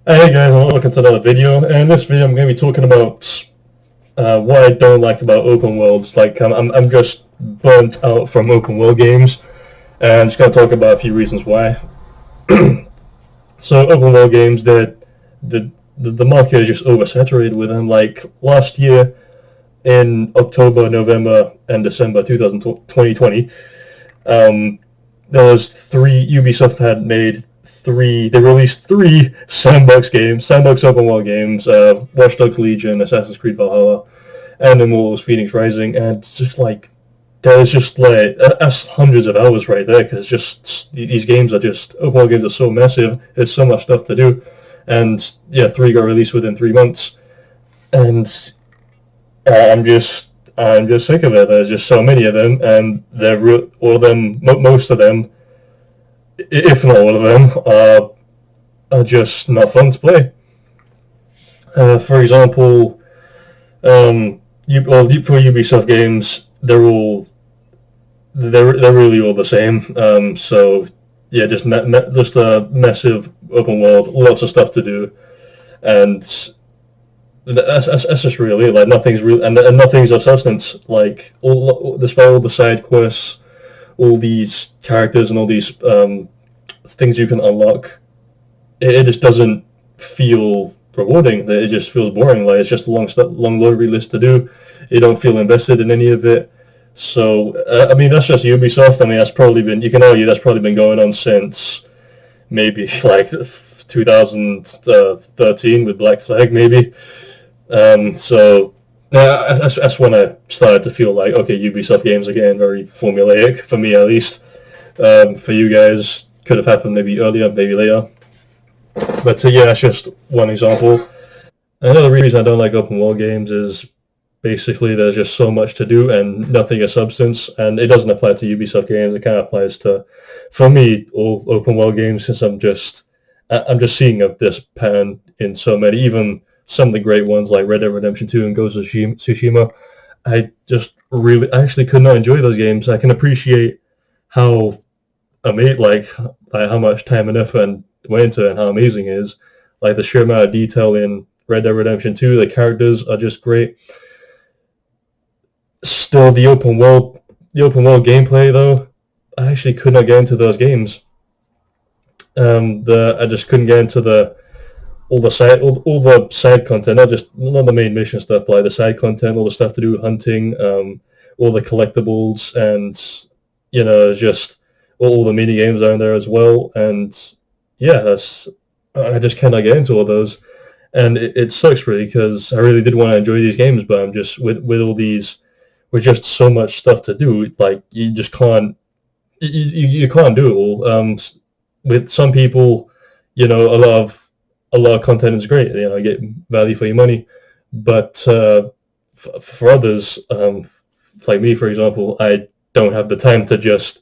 Hey guys, welcome to another video. And in this video, I'm going to be talking about what I don't like about open worlds. Like, I'm just burnt out from open world games, and I'm just going to talk about a few reasons why. So, open world games, the the market is just oversaturated with them. Like last year in October, November, and December 2020, there was three. Ubisoft had made three. They released three sandbox games, sandbox open world games: Watch Dogs Legion, Assassin's Creed Valhalla, and Immortals: Phoenix Rising. And it's just like there's just like that's hundreds of hours right there because just these games are just open world games are so massive. There's so much stuff to do, and yeah, three got released within 3 months, and I'm just sick of it. There's just so many of them, and all of them, most of them, if not all of them, are just not fun to play. For example, for Ubisoft games, they're really all the same. So yeah, just a massive open world, lots of stuff to do, and that's just really like nothing's real, and nothing's of substance. Like despite all the side quests, all these characters, and all these things you can unlock, it just doesn't feel rewarding. It just feels boring. Like it's just a long laundry list to do. You don't feel invested in any of it. So I mean, that's just Ubisoft. I mean, that's probably been you can argue that's probably been going on since maybe like 2013 with Black Flag, maybe. So that's when I started to feel like okay, Ubisoft games are getting very formulaic for me at least. For you guys, could have happened maybe earlier, maybe later. But yeah, that's just one example. Another reason I don't like open world games is basically there's just so much to do and nothing of substance. And it doesn't apply to Ubisoft games. It kind of applies to, for me, all open world games. Since I'm just seeing this pattern in so many, even some of the great ones like Red Dead Redemption 2 and Ghost of Tsushima. I actually could not enjoy those games. I can appreciate how like how much time and effort went into it and how amazing it is. Like the sheer amount of detail in Red Dead Redemption 2, the characters are just great. Still, the open world gameplay though, I actually could not get into those games. I just couldn't get into all the side content, not the main mission stuff, but like the side content, all the stuff to do with hunting, all the collectibles, and just all the mini games are in there as well. And yeah, that's I just cannot get into all those, and it sucks really because I really did want to enjoy these games, but I'm just with all these with just so much stuff to do. Like you just can't you can't do it all. With some people, a lot of content is great. You get value for your money, but for others, like me, for example, I don't have the time to just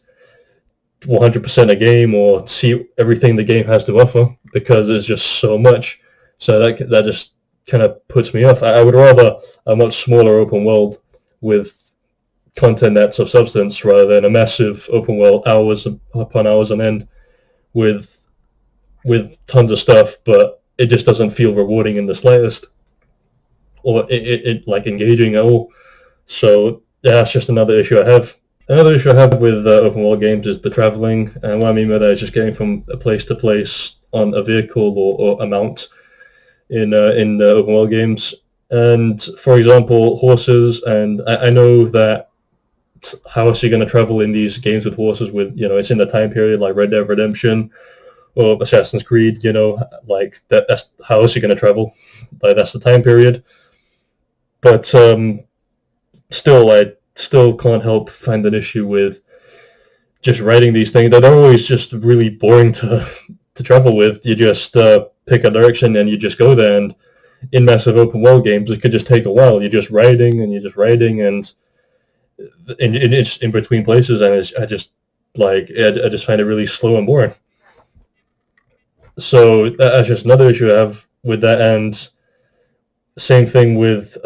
100% a game or see everything the game has to offer because there's just so much. So that just kind of puts me off. I would rather a much smaller open world with content that's of substance rather than a massive open world, hours upon hours on end with tons of stuff, but it just doesn't feel rewarding in the slightest or it like engaging at all. So yeah, that's just another issue I have. Another issue I have with open world games is the traveling, and what I mean by that is just getting from a place to place on a vehicle or a mount in the open world games. And for example, horses, and I know that how else are you going to travel in these games with horses? With it's in the time period like Red Dead Redemption or Assassin's Creed. Like that's how else are you going to travel? Like that's the time period. But I still can't help find an issue with just writing these things. They're always just really boring to travel with. You just pick a direction and you just go there. And in massive open world games, it could just take a while. You're just writing, and it's in between places, and I just find it really slow and boring. So that's just another issue I have with that, and same thing with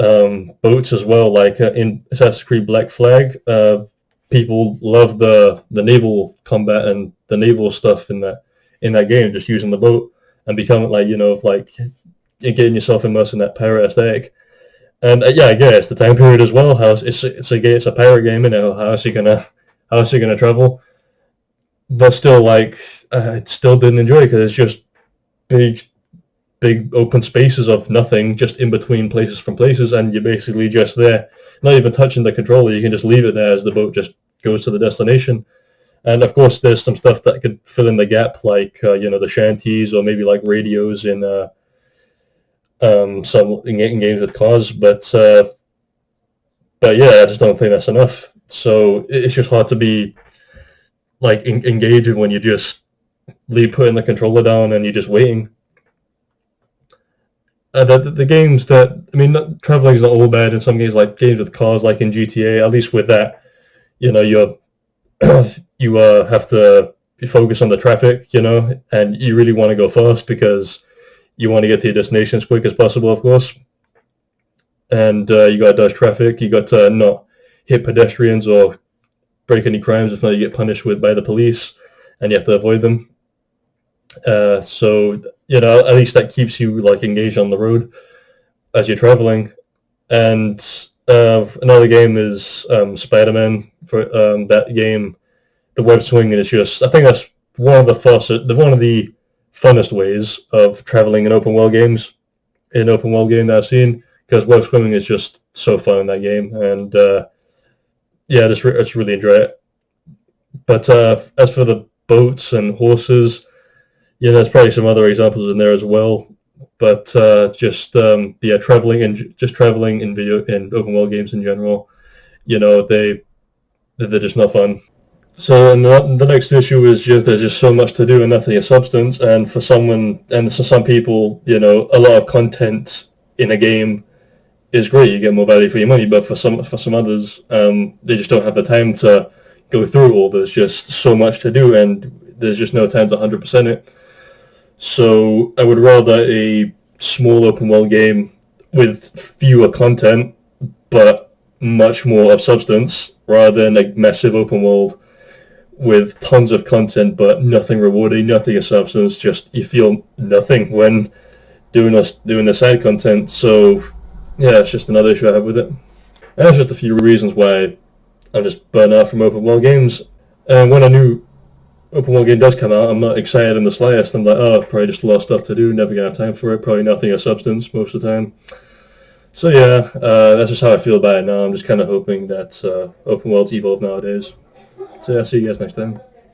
boats as well. Like in Assassin's Creed Black Flag, people love the naval combat and the naval stuff in that game, just using the boat. and become like, like getting yourself immersed in that pirate aesthetic. And yeah, I guess the time period as well. How it's a pirate game, how else you gonna travel? But still, like, I still didn't enjoy it because it's just big, big open spaces of nothing, just in between places from places, and you're basically just there, not even touching the controller. You can just leave it there as the boat just goes to the destination. And of course, there's some stuff that could fill in the gap, like the shanties or maybe like radios in some in games with cars. But yeah, I just don't think that's enough. So it's just hard to be like engaging when you just leave putting the controller down and you're just waiting. The games that, I mean, traveling is not all bad in some games, like games with cars, like in GTA. At least with that, you're you have to focus on the traffic, and you really want to go fast because you want to get to your destination as quick as possible, of course. And you got to dodge traffic. You got to not hit pedestrians or break any crimes, if not you get punished by the police, and you have to avoid them. So at least that keeps you like engaged on the road as you're traveling. And another game is Spider-Man. For that game, the web swinging is just, I think that's one of the funnest ways of traveling in open world games, that I've seen, because web swimming is just so fun in that game. And yeah, I just really enjoy it. But as for the boats and horses, there's probably some other examples in there as well. But traveling in open world games in general, they're just not fun. So the next issue is just there's just so much to do and nothing of substance. And for some people, a lot of content in a game is great. You get more value for your money. But for some others, they just don't have the time to go through all. There's just so much to do, and there's just no time to 100% it. So I would rather a small open world game with fewer content, but much more of substance, rather than a massive open world with tons of content but nothing rewarding, nothing of substance. Just you feel nothing when doing the side content. So yeah, it's just another issue I have with it. And that's just a few reasons why I'm just burnt out from open world games. And when a new open world game does come out, I'm not excited in the slightest. I'm like, oh, probably just a lot of stuff to do, never gonna have time for it, probably nothing of substance most of the time. So yeah, that's just how I feel about it now. I'm just kind of hoping that open worlds evolve nowadays. So yeah, see you guys next time.